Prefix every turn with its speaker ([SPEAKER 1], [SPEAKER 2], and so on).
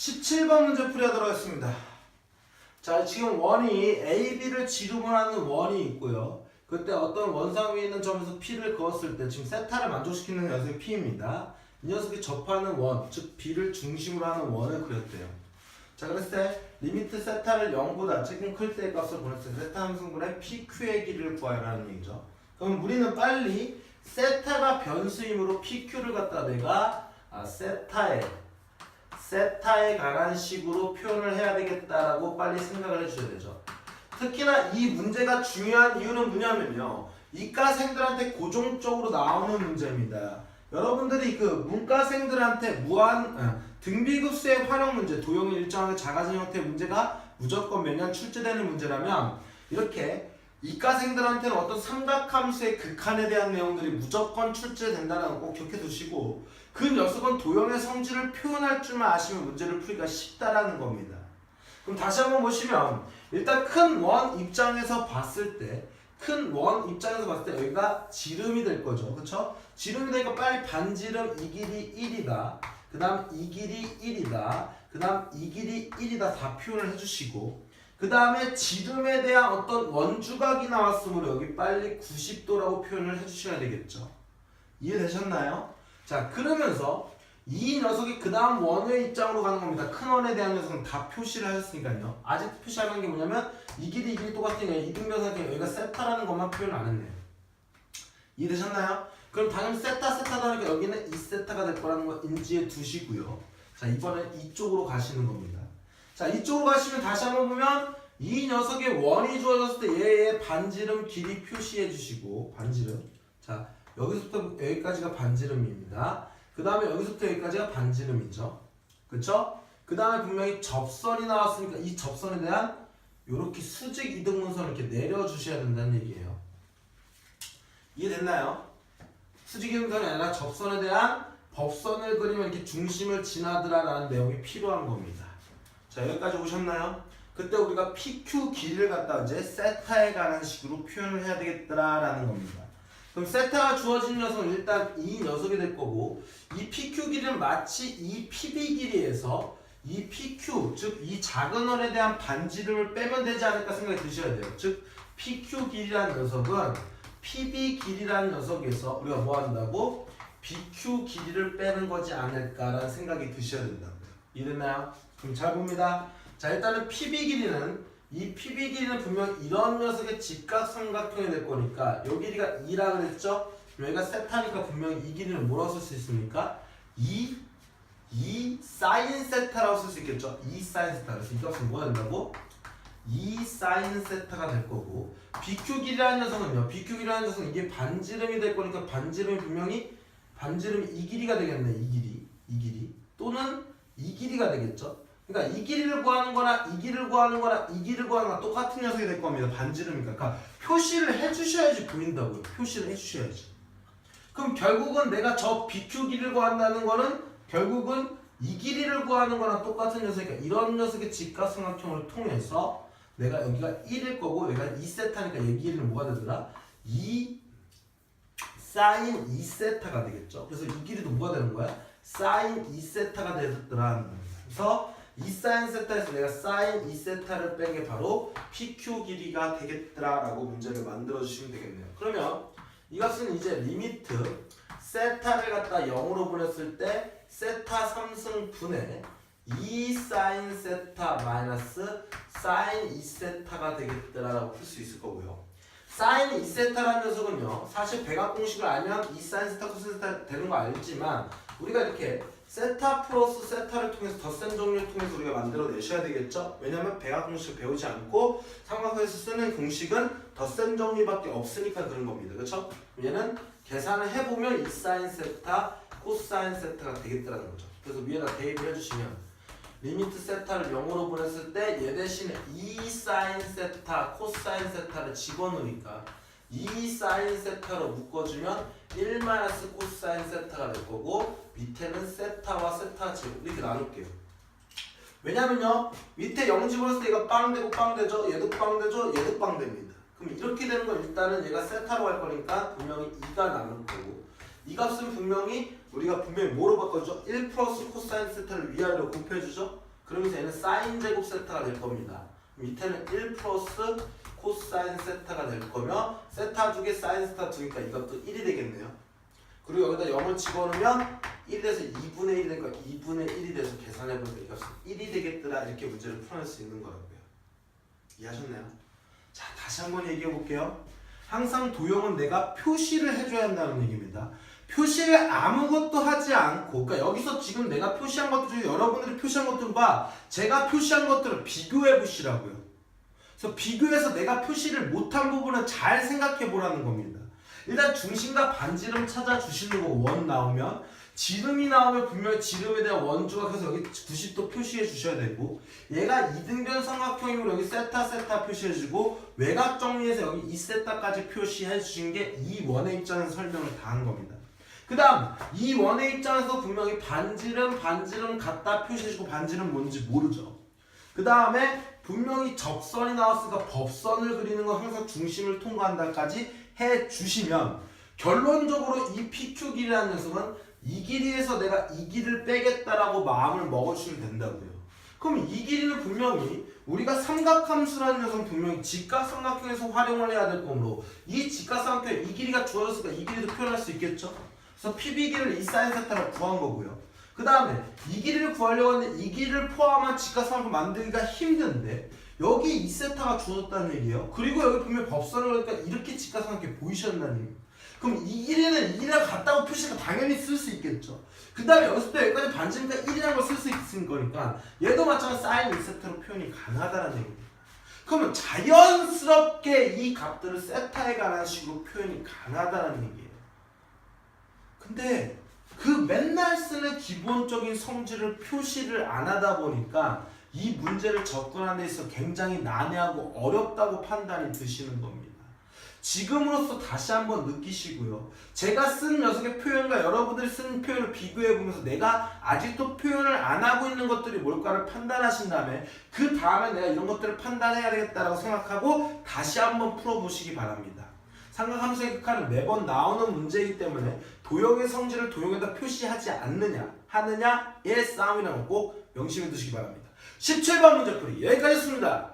[SPEAKER 1] 17번 문제 풀이하도록 하겠습니다. 자, 지금 원이 A, B를 지름하는 원이 있고요. 그때 어떤 원상 위에 있는 점에서 P를 그었을 때 지금 세타를 만족시키는 녀석이 P입니다. 이 녀석이 접하는 원, 즉 B를 중심으로 하는 원을 그렸대요. 자, 그랬을 때 리미트 세타를 0보다 조금 클 때의 값을 보냈을 때 세타 함수분의 PQ의 길이를 구하라는 얘기죠. 그럼 우리는 빨리 세타가 변수이므로 PQ를 갖다 내가 세타에 관한 식으로 표현을 해야 되겠다라고 빨리 생각을 해주셔야 되죠. 특히나 이 문제가 중요한 이유는 뭐냐면요, 이과생들한테 고정적으로 나오는 문제입니다. 여러분들이 그 문과생들한테 등비급수의 활용 문제, 도형이 일정하게 작아진 형태의 문제가 무조건 매년 출제되는 문제라면, 이렇게 이과생들한테는 어떤 삼각함수의 극한에 대한 내용들이 무조건 출제된다는 거 꼭 기억해 두시고, 그 녀석은 도형의 성질을 표현할 줄만 아시면 문제를 풀기가 쉽다라는 겁니다. 그럼 다시 한번 보시면, 일단 큰 원 입장에서 봤을 때 여기가 지름이 될 거죠. 그쵸? 지름이 되니까 빨리 반지름 이 길이 1이다. 그 다음 이 길이 1이다. 그 다음 이 길이 1이다. 다 표현을 해주시고, 그 다음에 지름에 대한 어떤 원주각이 나왔으므로 여기 빨리 90도라고 표현을 해주셔야 되겠죠. 이해되셨나요? 자, 그러면서 이 녀석이 그 다음 원의 입장으로 가는 겁니다. 큰 원에 대한 녀석은 다 표시를 하셨으니까요. 아직 표시하는 게 뭐냐면 이 길이 똑같으니까 이등변상에 여기가 세타라는 것만 표현을 안 했네요. 이해되셨나요? 그럼 당연히 세타다 하니까 여기는 2세타가 될 거라는 거 인지해 두시고요. 자, 이번엔 이쪽으로 가시는 겁니다. 자, 이쪽으로 가시면 다시 한번 보면 이 녀석의 원이 주어졌을 때 얘의 반지름 길이 표시해 주시고, 반지름. 자, 여기서부터 여기까지가 반지름입니다. 그 다음에 여기서부터 여기까지가 반지름이죠. 그쵸? 그 다음에 분명히 접선이 나왔으니까 이 접선에 대한 요렇게 수직 이등분선을 이렇게 내려주셔야 된다는 얘기예요. 이해됐나요? 수직 이등분선이 아니라 접선에 대한 법선을 그리면 이렇게 중심을 지나더라라는 내용이 필요한 겁니다. 자, 여기까지 오셨나요? 그때 우리가 PQ 길이를 갖다 이제 세타에 관한 식으로 표현을 해야 되겠더라라는 겁니다. 그럼 세타가 주어진 녀석은 일단 이 녀석이 될 거고, 이 PQ 길이는 마치 이 PB 길이에서 이 PQ, 즉 이 작은 원에 대한 반지름을 빼면 되지 않을까 생각이 드셔야 돼요. 즉 PQ 길이라는 녀석은 PB 길이라는 녀석에서 우리가 뭐 한다고? BQ 길이를 빼는 거지 않을까라는 생각이 드셔야 된다고요. 이해됐나요? 그럼 잘 봅니다. 자, 일단은 이 PB 길이는 분명 이런 녀석의 직각삼각형이 될 거니까 요 길이가 2라 그랬죠? 여기가 세타니까 분명히 이 길이는 뭐라고 쓸 수 있습니까? 2 사인 세타라고 쓸 수 있겠죠? 2 사인 세타. 그래서 이 값은 뭐가 된다고? 2 사인 세타가 될 거고, BQ 길이라는 녀석은 이게 반지름이 될 거니까 반지름이 이 길이가 되겠네. 이 길이 또는 이 길이가 되겠죠? 그러니까 이 길이를 구하는 거나 이 길이를 구하는 거나 이 길이를 구하는 거나 똑같은 녀석이 될 겁니다. 반지름이니까. 그러니까 표시를 해주셔야지 보인다고요. 표시를 해주셔야지. 그럼 결국은 내가 저 BQ 길이를 구한다는 거는 결국은 이 길이를 구하는 거랑 똑같은 녀석이니까 이런 녀석의 직각삼각형을 통해서 내가 여기가 1일 거고 여기가 2세타니까 이 길이는 뭐가 되더라? 2 사인 2세타가 되겠죠. 그래서 이 길이도 뭐가 되는 거야? 사인 2세타가 되더라는 겁니다. 그래서 2사인 세타에서 내가 사인 2세타를 뺀 게 바로 PQ 길이가 되겠더라라고 문제를 만들어 주시면 되겠네요. 그러면 이 값은 이제 리미트 세타를 갖다 0으로 보냈을 때 세타 3승분의 2사인 세타 마이너스 사인 2세타가 되겠더라라고 풀 수 있을 거고요. 사인 2세타라는 녀석은요, 사실 배각 공식을 알면 2사인 세타 코사인 세타 되는 거 알지만 우리가 이렇게 세타 플러스 세타를 통해서 덧셈 정리를 통해서 우리가 만들어내셔야 되겠죠? 왜냐면 배각 공식을 배우지 않고 삼각형에서 쓰는 공식은 덧셈 정리밖에 없으니까 그런 겁니다. 그렇죠? 얘는 계산을 해보면 2사인 세타 코사인 세타가 되겠다는 거죠. 그래서 위에다 대입을 해주시면 리미트 세타를 0으로 보냈을 때 얘 대신에 2사인 세타 코사인 세타를 집어넣으니까 2사인 세타로 묶어주면 1 마이너스 코사인 세타가 될 거고, 밑에는 세타와 세타 제곱 이렇게 나눌게요. 왜냐면요, 밑에 0 집어넣었을 때 얘가 빵 되고 빵 되죠? 얘도 빵 되죠? 얘도 빵 됩니다. 그럼 이렇게 되는 건 일단은 얘가 세타로 갈 거니까 분명히 2가 남을 거고, 이 값은 우리가 분명히 뭐로 바꿔주죠? 1 플러스 코사인 세타를 위아래로 곱해주죠? 그러면서 얘는 사인 제곱 세타가 될 겁니다. 밑에는 1 플러스 코사인 세타가 될 거며 세타 2개 사인 세타 2개니까 이것도 1이 되겠네요. 그리고 여기다 0을 집어넣으면 1이 돼서 2분의 1이 되니까 2분의 1이 돼서 계산해보니까 이 값은 1이 되겠더라. 이렇게 문제를 풀어낼 수 있는 거라고요. 이해하셨나요? 자, 다시 한번 얘기해 볼게요. 항상 도형은 내가 표시를 해줘야 한다는 얘기입니다. 표시를 아무것도 하지 않고, 그러니까 여기서 지금 내가 표시한 것들 중에 여러분들이 표시한 것들과 제가 표시한 것들을 비교해 보시라고요. 그래서 비교해서 내가 표시를 못한 부분은 잘 생각해 보라는 겁니다. 일단 중심과 반지름 찾아주시는 거 원 나오면, 지름이 나오면 분명히 지름에 대한 원주가 그래서 여기 90도 표시해 주셔야 되고, 얘가 이등변 삼각형이면 여기 세타 세타 표시해 주고, 외곽 정리해서 여기 2세타까지 표시해 주신 게 이 원의 입장에서 설명을 다 한 겁니다. 그 다음 이 원의 입장에서 분명히 반지름 갖다 표시해 주고, 반지름 뭔지 모르죠. 그 다음에 분명히 접선이 나왔으니까 법선을 그리는 건 항상 중심을 통과한다까지 해 주시면, 결론적으로 이 PQ 길이라는 녀석은 이 길이에서 내가 이 길이를 빼겠다라고 마음을 먹어주시면 된다고요. 그럼 이 길이는 분명히 우리가 삼각함수라는 녀석은 분명히 직각삼각형에서 활용을 해야 될 거므로, 이 직각삼각형에 이 길이가 주어졌으니까 이 길이도 표현할 수 있겠죠. 그래서 PB길을 이 사인 세타로 구한 거고요. 그 다음에 이 길이를 구하려고 하는데 이 길이를 포함한 직각삼각형 만들기가 힘든데 여기 2세타가 주어졌다는 얘기예요. 그리고 여기 보면 법선을 그러니까 이렇게 직각삼각형이 보이셨다는 얘기예요. 그럼 이 길이는 2랑 같다고 표시가 당연히 쓸 수 있겠죠. 그 다음에 여기서부터 여기까지 반지니까 1이라는 걸 쓸 수 있을 거니까 얘도 마찬가지로 사인 2세타로 표현이 가능하다는 얘기입니다. 그러면 자연스럽게 이 값들을 세타에 관한 식으로 표현이 가능하다는 얘기예요. 근데 그 맨날 쓰는 기본적인 성질을 표시를 안 하다 보니까 이 문제를 접근하는 데 있어서 굉장히 난해하고 어렵다고 판단이 드시는 겁니다. 지금으로서 다시 한번 느끼시고요. 제가 쓴 녀석의 표현과 여러분들이 쓴 표현을 비교해 보면서 내가 아직도 표현을 안 하고 있는 것들이 뭘까를 판단하신 다음에 그 다음에 내가 이런 것들을 판단해야 되겠다라고 생각하고 다시 한번 풀어보시기 바랍니다. 삼각함수의 극한은 매번 나오는 문제이기 때문에 도형의 성질을 도형에다 표시하지 않느냐 하느냐의 싸움이라는 거 꼭 명심해 두시기 바랍니다. 17번 문제풀이 여기까지였습니다.